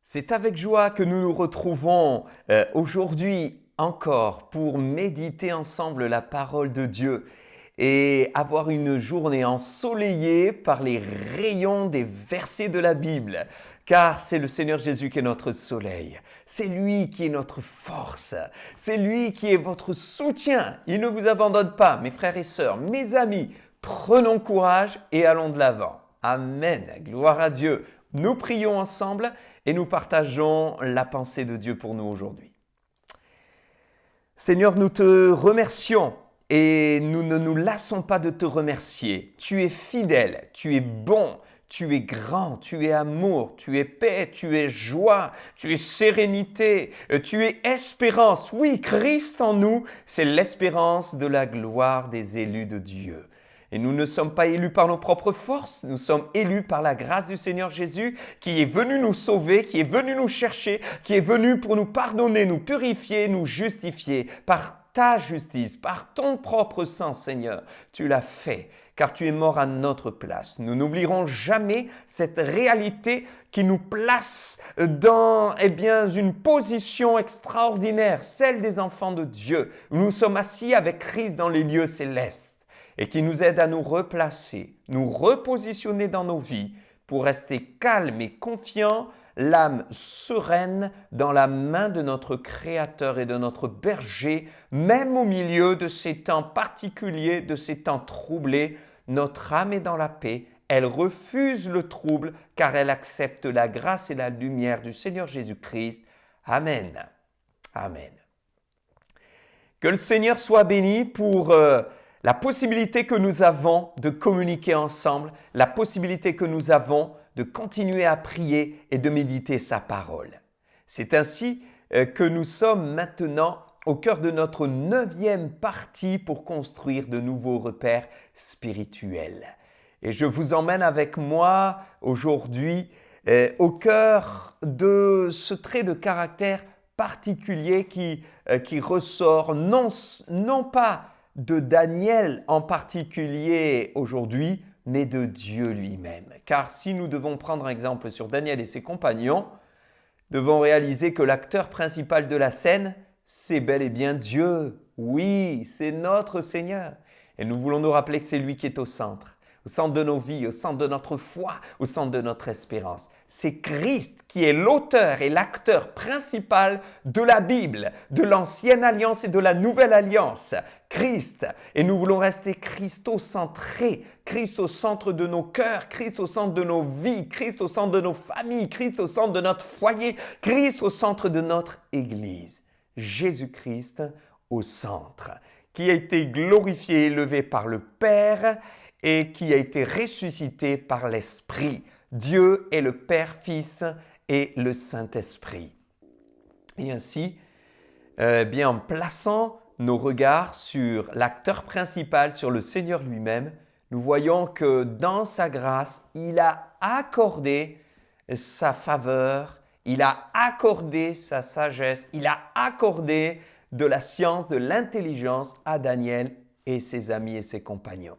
C'est avec joie que nous nous retrouvons aujourd'hui encore pour méditer ensemble la parole de Dieu et avoir une journée ensoleillée par les rayons des versets de la Bible. Car c'est le Seigneur Jésus qui est notre soleil, c'est lui qui est notre force, c'est lui qui est votre soutien. Il ne vous abandonne pas, mes frères et sœurs, mes amis. Prenons courage et allons de l'avant. Amen, gloire à Dieu. Nous prions ensemble et nous partageons la pensée de Dieu pour nous aujourd'hui. Seigneur, nous te remercions et nous ne nous lassons pas de te remercier. Tu es fidèle, tu es bon, tu es grand, tu es amour, tu es paix, tu es joie, tu es sérénité, tu es espérance. Oui, Christ en nous, c'est l'espérance de la gloire des élus de Dieu. Et nous ne sommes pas élus par nos propres forces, nous sommes élus par la grâce du Seigneur Jésus qui est venu nous sauver, qui est venu nous chercher, qui est venu pour nous pardonner, nous purifier, nous justifier par ta justice, par ton propre sang, Seigneur. Tu l'as fait, car tu es mort à notre place. Nous n'oublierons jamais cette réalité qui nous place dans une position extraordinaire, celle des enfants de Dieu. Nous sommes assis avec Christ dans les lieux célestes et qui nous aide à nous replacer, nous repositionner dans nos vies pour rester calmes et confiants, l'âme sereine dans la main de notre Créateur et de notre berger, même au milieu de ces temps particuliers, de ces temps troublés. Notre âme est dans la paix, elle refuse le trouble car elle accepte la grâce et la lumière du Seigneur Jésus-Christ. Amen. Amen. Que le Seigneur soit béni pour la possibilité que nous avons de communiquer ensemble, la possibilité que nous avons de continuer à prier et de méditer sa parole. C'est ainsi que nous sommes maintenant au cœur de notre 9e partie pour construire de nouveaux repères spirituels. Et je vous emmène avec moi aujourd'hui au cœur de ce trait de caractère particulier qui ressort non pas de Daniel en particulier aujourd'hui, mais de Dieu lui-même. Car si nous devons prendre un exemple sur Daniel et ses compagnons, devons réaliser que l'acteur principal de la scène, c'est bel et bien Dieu. Oui, c'est notre Seigneur. Et nous voulons nous rappeler que c'est lui qui est au centre de nos vies, au centre de notre foi, au centre de notre espérance. C'est Christ qui est l'auteur et l'acteur principal de la Bible, de l'Ancienne Alliance et de la Nouvelle Alliance. Christ. Et nous voulons rester christocentrés, Christ au centre de nos cœurs, Christ au centre de nos vies, Christ au centre de nos familles, Christ au centre de notre foyer, Christ au centre de notre Église. Jésus-Christ au centre, qui a été glorifié et élevé par le Père et qui a été ressuscité par l'Esprit. Dieu est le Père, Fils et le Saint-Esprit. Et ainsi, en plaçant nos regards sur l'acteur principal, sur le Seigneur lui-même, nous voyons que dans sa grâce, il a accordé sa faveur, il a accordé sa sagesse, il a accordé de la science, de l'intelligence à Daniel et ses amis et ses compagnons.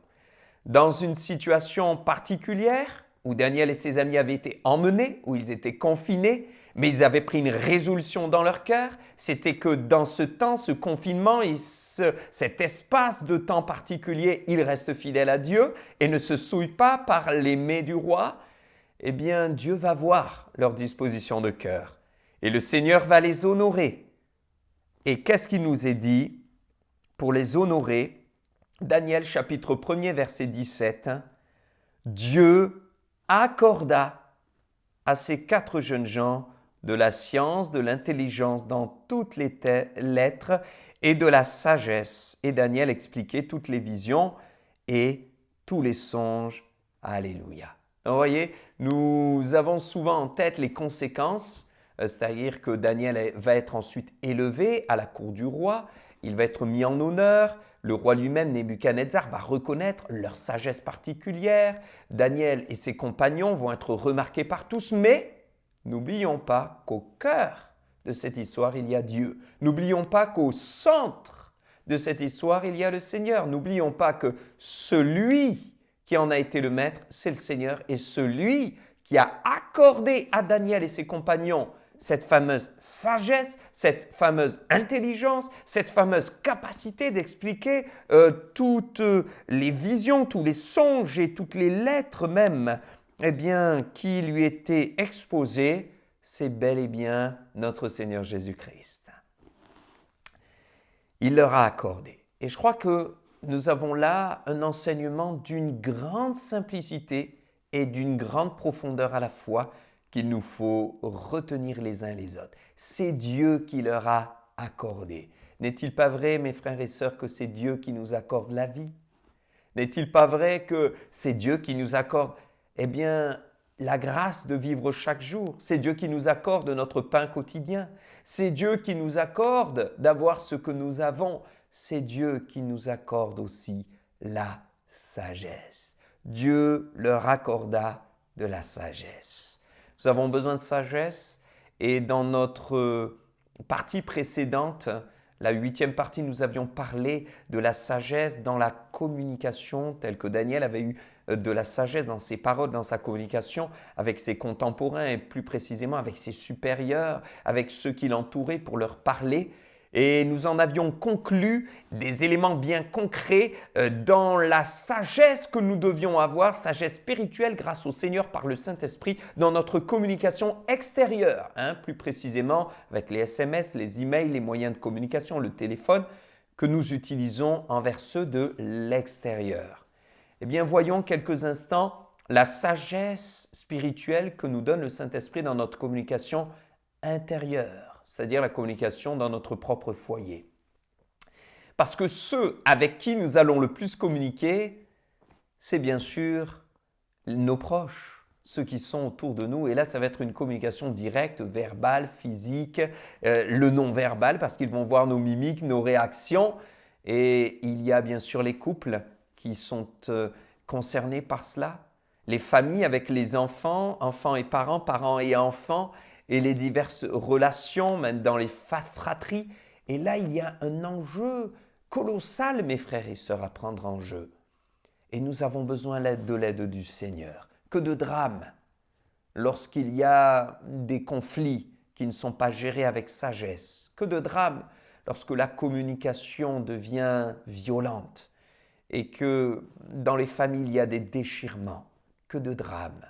Dans une situation particulière où Daniel et ses amis avaient été emmenés, où ils étaient confinés, mais ils avaient pris une résolution dans leur cœur, c'était que dans ce temps, ce confinement, cet espace de temps particulier, ils restent fidèles à Dieu et ne se souillent pas par les mets du roi. Eh bien, Dieu va voir leur disposition de cœur et le Seigneur va les honorer. Et qu'est-ce qu'il nous est dit pour les honorer? Daniel chapitre 1er verset 17, Dieu accorda à ces 4 jeunes gens de la science, de l'intelligence dans toutes les lettres et de la sagesse. Et Daniel expliquait toutes les visions et tous les songes. Alléluia. Donc, vous voyez, nous avons souvent en tête les conséquences, c'est-à-dire que Daniel va être ensuite élevé à la cour du roi, il va être mis en honneur. Le roi lui-même, Nebuchadnezzar, va reconnaître leur sagesse particulière. Daniel et ses compagnons vont être remarqués par tous, mais n'oublions pas qu'au cœur de cette histoire, il y a Dieu. N'oublions pas qu'au centre de cette histoire, il y a le Seigneur. N'oublions pas que celui qui en a été le maître, c'est le Seigneur, et celui qui a accordé à Daniel et ses compagnons cette fameuse sagesse, cette fameuse intelligence, cette fameuse capacité d'expliquer toutes les visions, tous les songes et toutes les lettres même, eh bien, qui lui étaient exposées, c'est bel et bien notre Seigneur Jésus-Christ. Il leur a accordé. Et je crois que nous avons là un enseignement d'une grande simplicité et d'une grande profondeur à la fois qu'il nous faut retenir les uns les autres. C'est Dieu qui leur a accordé. N'est-il pas vrai, mes frères et sœurs, que c'est Dieu qui nous accorde la vie? N'est-il pas vrai que c'est Dieu qui nous accorde, eh bien, la grâce de vivre chaque jour? C'est Dieu qui nous accorde notre pain quotidien. C'est Dieu qui nous accorde d'avoir ce que nous avons. C'est Dieu qui nous accorde aussi la sagesse. Dieu leur accorda de la sagesse. Nous avons besoin de sagesse et dans notre partie précédente, la 8e partie, nous avions parlé de la sagesse dans la communication, telle que Daniel avait eu de la sagesse dans ses paroles, dans sa communication avec ses contemporains et plus précisément avec ses supérieurs, avec ceux qui l'entouraient pour leur parler. Et nous en avions conclu des éléments bien concrets dans la sagesse que nous devions avoir, sagesse spirituelle grâce au Seigneur par le Saint-Esprit dans notre communication extérieure, plus précisément avec les SMS, les emails, les moyens de communication, le téléphone que nous utilisons envers ceux de l'extérieur. Eh bien, voyons quelques instants la sagesse spirituelle que nous donne le Saint-Esprit dans notre communication intérieure, c'est-à-dire la communication dans notre propre foyer. Parce que ceux avec qui nous allons le plus communiquer, c'est bien sûr nos proches, ceux qui sont autour de nous. Et là, ça va être une communication directe, verbale, physique, le non-verbal, parce qu'ils vont voir nos mimiques, nos réactions. Et il y a bien sûr les couples qui sont concernés par cela. Les familles avec les enfants, enfants et parents, parents et enfants, et les diverses relations, même dans les fratries. Et là, il y a un enjeu colossal, mes frères et sœurs, à prendre en jeu. Et nous avons besoin de l'aide du Seigneur. Que de drames lorsqu'il y a des conflits qui ne sont pas gérés avec sagesse. Que de drames lorsque la communication devient violente et que dans les familles, il y a des déchirements. Que de drames.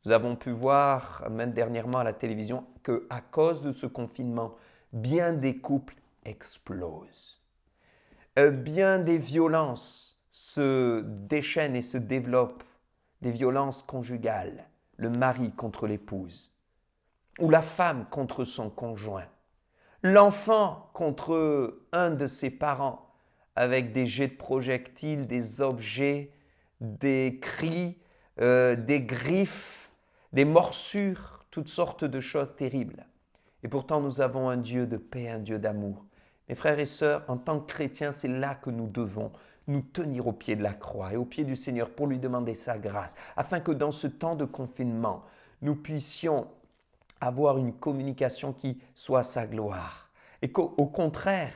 Nous avons pu voir, même dernièrement à la télévision, qu'à cause de ce confinement, bien des couples explosent. Bien des violences se déchaînent et se développent, des violences conjugales, le mari contre l'épouse, ou la femme contre son conjoint, l'enfant contre un de ses parents, avec des jets de projectiles, des objets, des cris, des griffes, des morsures, toutes sortes de choses terribles. Et pourtant, nous avons un Dieu de paix, un Dieu d'amour. Mes frères et sœurs, en tant que chrétiens, c'est là que nous devons nous tenir au pied de la croix et au pied du Seigneur pour lui demander sa grâce, afin que dans ce temps de confinement, nous puissions avoir une communication qui soit sa gloire. Et qu'au contraire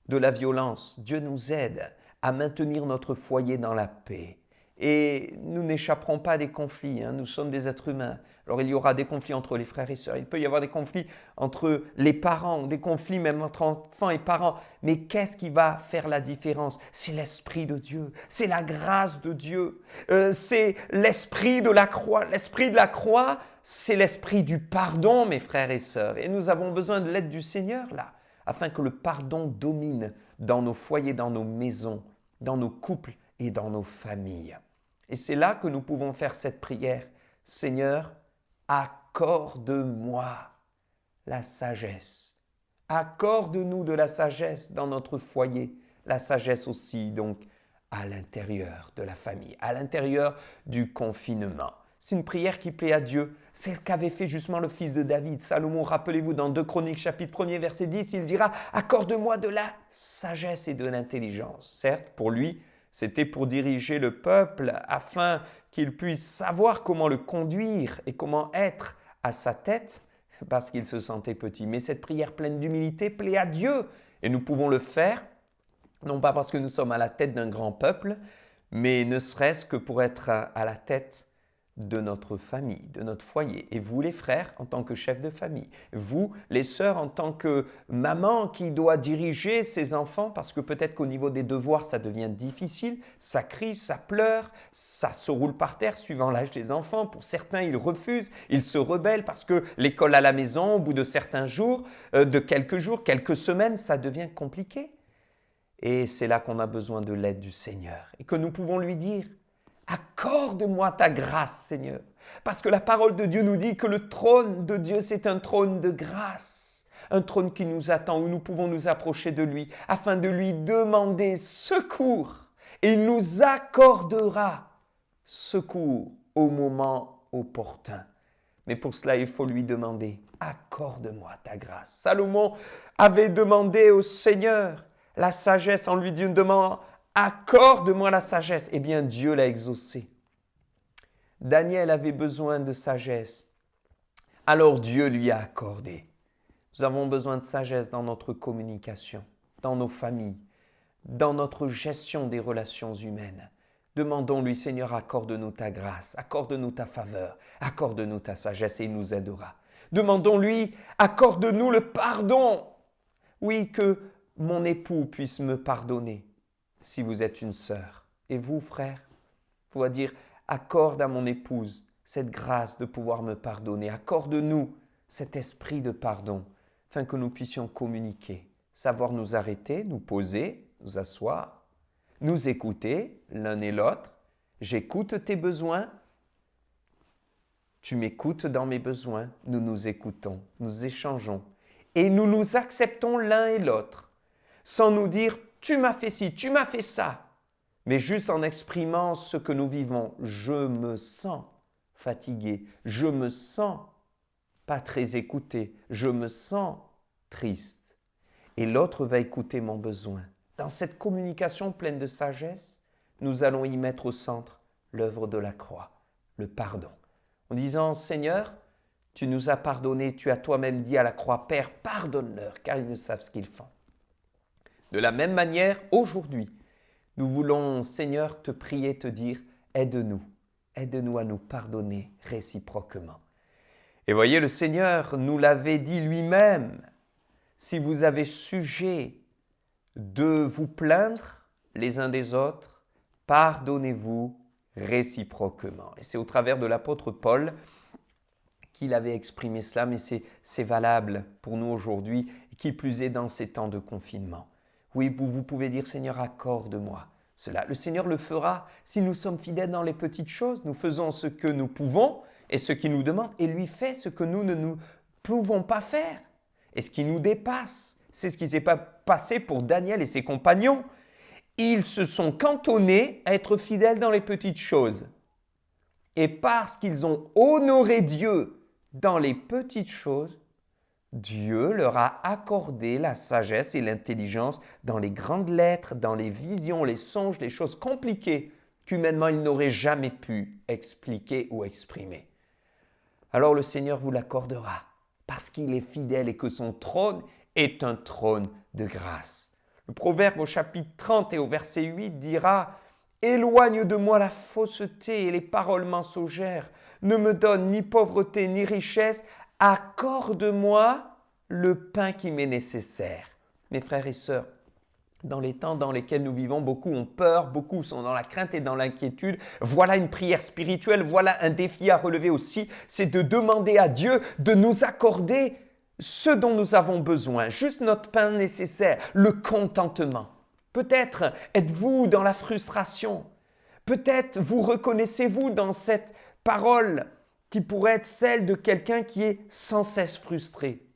de la violence, Dieu nous aide à maintenir notre foyer dans la paix. Et nous n'échapperons pas à des conflits, nous sommes des êtres humains. Alors il y aura des conflits entre les frères et sœurs, il peut y avoir des conflits entre les parents, des conflits même entre enfants et parents. Mais qu'est-ce qui va faire la différence? C'est l'Esprit de Dieu, c'est la grâce de Dieu, c'est l'Esprit de la croix. L'Esprit de la croix, c'est l'Esprit du pardon, mes frères et sœurs. Et nous avons besoin de l'aide du Seigneur là, afin que le pardon domine dans nos foyers, dans nos maisons, dans nos couples et dans nos familles. Et c'est là que nous pouvons faire cette prière. Seigneur, accorde-moi la sagesse. Accorde-nous de la sagesse dans notre foyer. La sagesse aussi, donc, à l'intérieur de la famille, à l'intérieur du confinement. C'est une prière qui plaît à Dieu. C'est ce qu'avait fait justement le fils de David. Salomon, rappelez-vous, dans 2 Chroniques, chapitre 1er, verset 10, il dira « Accorde-moi de la sagesse et de l'intelligence. » Certes, pour lui, c'était pour diriger le peuple afin qu'il puisse savoir comment le conduire et comment être à sa tête parce qu'il se sentait petit. Mais cette prière pleine d'humilité plaît à Dieu et nous pouvons le faire, non pas parce que nous sommes à la tête d'un grand peuple, mais ne serait-ce que pour être à la tête de notre famille, de notre foyer. Et vous les frères en tant que chef de famille. Vous les sœurs en tant que maman qui doit diriger ses enfants parce que peut-être qu'au niveau des devoirs ça devient difficile, ça crie, ça pleure, ça se roule par terre suivant l'âge des enfants. Pour certains ils refusent, ils se rebellent parce que l'école à la maison au bout de certains jours, quelques semaines, ça devient compliqué. Et c'est là qu'on a besoin de l'aide du Seigneur et que nous pouvons lui dire: accorde-moi ta grâce, Seigneur. Parce que la parole de Dieu nous dit que le trône de Dieu, c'est un trône de grâce. Un trône qui nous attend, où nous pouvons nous approcher de lui, afin de lui demander secours. Et il nous accordera secours au moment opportun. Mais pour cela, il faut lui demander: accorde-moi ta grâce. Salomon avait demandé au Seigneur la sagesse en lui demandant: accorde-moi la sagesse. Eh bien, Dieu l'a exaucé. Daniel avait besoin de sagesse. Alors Dieu lui a accordé. Nous avons besoin de sagesse dans notre communication, dans nos familles, dans notre gestion des relations humaines. Demandons-lui: Seigneur, accorde-nous ta grâce, accorde-nous ta faveur, accorde-nous ta sagesse et il nous aidera. Demandons-lui: accorde-nous le pardon. Oui, que mon époux puisse me pardonner. Si vous êtes une sœur, et vous, frère, il faut dire: accorde à mon épouse cette grâce de pouvoir me pardonner. Accorde-nous cet esprit de pardon, afin que nous puissions communiquer, savoir nous arrêter, nous poser, nous asseoir, nous écouter l'un et l'autre. J'écoute tes besoins, tu m'écoutes dans mes besoins, nous nous écoutons, nous échangeons et nous nous acceptons l'un et l'autre, sans nous dire: tu m'as fait ci, tu m'as fait ça, mais juste en exprimant ce que nous vivons. Je me sens fatigué, je me sens pas très écouté, je me sens triste. Et l'autre va écouter mon besoin. Dans cette communication pleine de sagesse, nous allons y mettre au centre l'œuvre de la croix, le pardon. En disant: Seigneur, tu nous as pardonné, tu as toi-même dit à la croix: Père, pardonne-leur, car ils ne savent ce qu'ils font. De la même manière, aujourd'hui, nous voulons, Seigneur, te prier, te dire: aide-nous à nous pardonner réciproquement. Et voyez, le Seigneur nous l'avait dit lui-même: si vous avez sujet de vous plaindre les uns des autres, pardonnez-vous réciproquement. Et c'est au travers de l'apôtre Paul qu'il avait exprimé cela, mais c'est valable pour nous aujourd'hui, qui plus est dans ces temps de confinement. Oui, vous pouvez dire: Seigneur, accorde-moi cela. Le Seigneur le fera si nous sommes fidèles dans les petites choses. Nous faisons ce que nous pouvons et ce qu'il nous demande, et lui fait ce que nous ne pouvons pas faire et ce qui nous dépasse. C'est ce qui s'est passé pour Daniel et ses compagnons. Ils se sont cantonnés à être fidèles dans les petites choses. Et parce qu'ils ont honoré Dieu dans les petites choses, Dieu leur a accordé la sagesse et l'intelligence dans les grandes lettres, dans les visions, les songes, les choses compliquées qu'humainement ils n'auraient jamais pu expliquer ou exprimer. Alors le Seigneur vous l'accordera parce qu'il est fidèle et que son trône est un trône de grâce. Le Proverbe au chapitre 30 et au verset 8 dira: éloigne de moi la fausseté et les paroles mensongères, ne me donne ni pauvreté ni richesse, accorde-moi le pain qui m'est nécessaire. Mes frères et sœurs, dans les temps dans lesquels nous vivons, beaucoup ont peur, beaucoup sont dans la crainte et dans l'inquiétude. Voilà une prière spirituelle, voilà un défi à relever aussi, c'est de demander à Dieu de nous accorder ce dont nous avons besoin, juste notre pain nécessaire, le contentement. Peut-être êtes-vous dans la frustration, peut-être vous reconnaissez-vous dans cette parole qui pourrait être celle de quelqu'un qui est sans cesse frustré.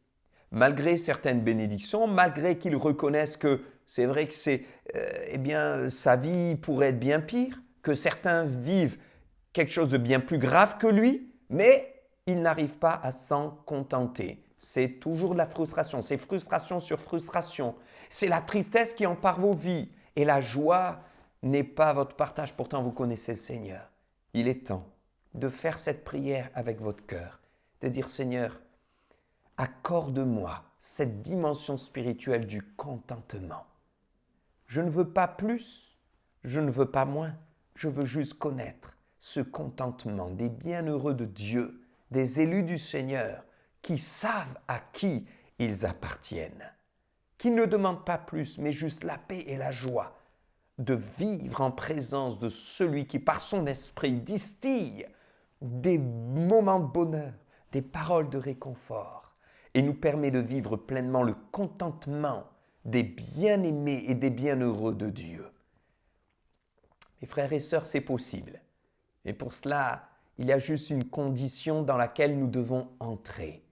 Malgré certaines bénédictions, malgré qu'il reconnaisse que c'est vrai que sa vie pourrait être bien pire, que certains vivent quelque chose de bien plus grave que lui, mais il n'arrive pas à s'en contenter. C'est toujours de la frustration, c'est frustration sur frustration. C'est la tristesse qui empare vos vies et la joie n'est pas votre partage. Pourtant, vous connaissez le Seigneur. Il est temps de faire cette prière avec votre cœur, de dire: Seigneur, accorde-moi cette dimension spirituelle du contentement. Je ne veux pas plus, je ne veux pas moins, je veux juste connaître ce contentement des bienheureux de Dieu, des élus du Seigneur, qui savent à qui ils appartiennent, qui ne demandent pas plus, mais juste la paix et la joie de vivre en présence de celui qui, par son esprit, distille des moments de bonheur, des paroles de réconfort, et nous permet de vivre pleinement le contentement des bien-aimés et des bienheureux de Dieu. Mes frères et sœurs, c'est possible. Et pour cela, il y a juste une condition dans laquelle nous devons entrer.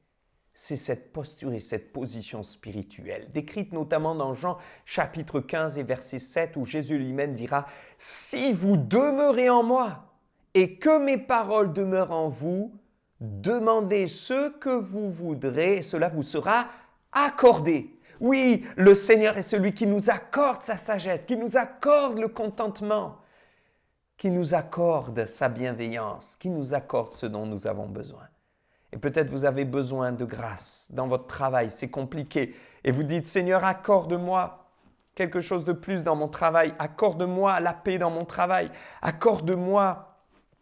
C'est cette posture et cette position spirituelle, décrite notamment dans Jean chapitre 15 et verset 7, où Jésus lui-même dira « Si vous demeurez en moi et que mes paroles demeurent en vous, demandez ce que vous voudrez et cela vous sera accordé. » Oui, le Seigneur est celui qui nous accorde sa sagesse, qui nous accorde le contentement, qui nous accorde sa bienveillance, qui nous accorde ce dont nous avons besoin. Et peut-être vous avez besoin de grâce dans votre travail, c'est compliqué. Et vous dites, Seigneur, accorde-moi quelque chose de plus dans mon travail. Accorde-moi la paix dans mon travail. Accorde-moi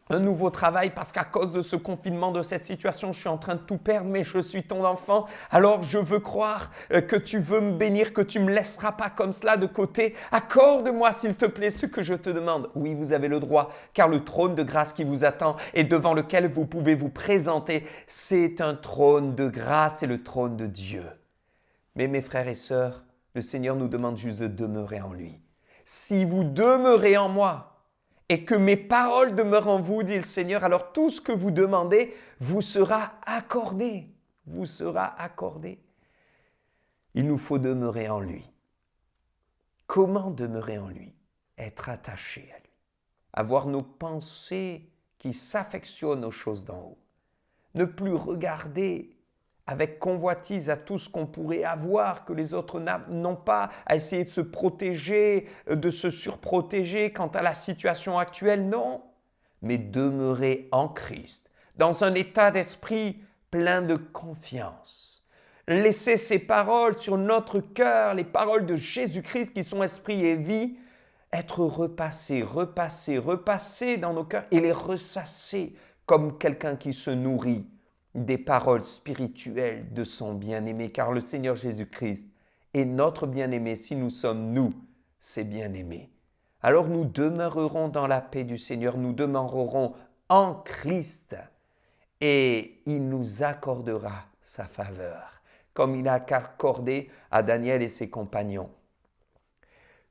un nouveau travail parce qu'à cause de ce confinement, de cette situation, je suis en train de tout perdre, mais je suis ton enfant. Alors je veux croire que tu veux me bénir, que tu ne me laisseras pas comme cela de côté. Accorde-moi s'il te plaît ce que je te demande. Oui, vous avez le droit, car le trône de grâce qui vous attend et devant lequel vous pouvez vous présenter, c'est un trône de grâce et le trône de Dieu. Mais mes frères et sœurs, le Seigneur nous demande juste de demeurer en lui. Si vous demeurez en moi, et que mes paroles demeurent en vous, dit le Seigneur, alors tout ce que vous demandez vous sera accordé. Vous sera accordé. Il nous faut demeurer en lui. Comment demeurer en lui? Être attaché à lui. Avoir nos pensées qui s'affectionnent aux choses d'en haut. Ne plus regarder avec convoitise à tout ce qu'on pourrait avoir, que les autres n'ont pas, à essayer de se protéger, de se surprotéger quant à la situation actuelle, non. Mais demeurer en Christ, dans un état d'esprit plein de confiance. Laisser ces paroles sur notre cœur, les paroles de Jésus-Christ qui sont esprit et vie, être repassées dans nos cœurs et les ressasser comme quelqu'un qui se nourrit des paroles spirituelles de son bien-aimé, car le Seigneur Jésus-Christ est notre bien-aimé si nous sommes, nous, ses bien-aimés. Alors nous demeurerons dans la paix du Seigneur, nous demeurerons en Christ et il nous accordera sa faveur, comme il a accordé à Daniel et ses compagnons.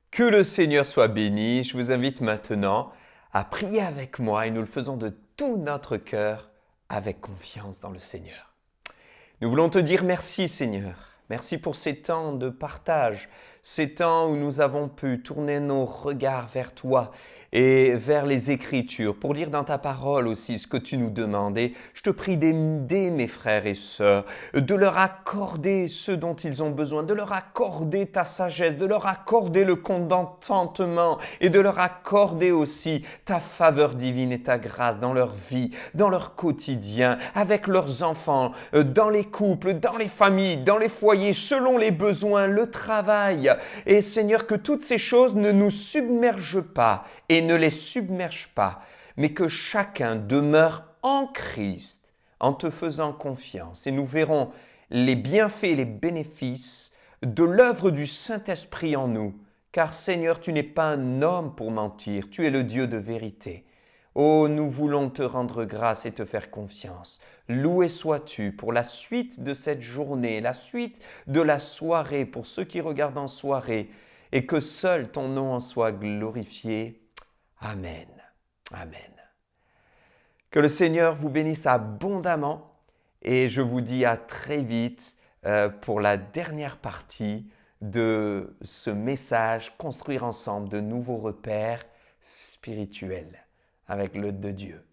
Que le Seigneur soit béni. Je vous invite maintenant à prier avec moi et nous le faisons de tout notre cœur avec confiance dans le Seigneur. Nous voulons te dire merci Seigneur. Merci pour ces temps de partage, ces temps où nous avons pu tourner nos regards vers toi et vers les Écritures pour lire dans ta parole aussi ce que tu nous demandes. Et je te prie d'aider mes frères et sœurs, de leur accorder ce dont ils ont besoin, de leur accorder ta sagesse, de leur accorder le contentement et de leur accorder aussi ta faveur divine et ta grâce dans leur vie, dans leur quotidien, avec leurs enfants, dans les couples, dans les familles, dans les foyers, selon les besoins, le travail. Et Seigneur, que toutes ces choses ne nous submergent pas et ne les submerge pas, mais que chacun demeure en Christ en te faisant confiance. Et nous verrons les bienfaits et les bénéfices de l'œuvre du Saint-Esprit en nous. Car Seigneur, tu n'es pas un homme pour mentir, tu es le Dieu de vérité. Oh, nous voulons te rendre grâce et te faire confiance. Loué sois-tu pour la suite de cette journée, la suite de la soirée, pour ceux qui regardent en soirée, et que seul ton nom en soit glorifié. Amen. Amen. Que le Seigneur vous bénisse abondamment et je vous dis à très vite pour la dernière partie de ce message, construire ensemble de nouveaux repères spirituels avec l'aide de Dieu.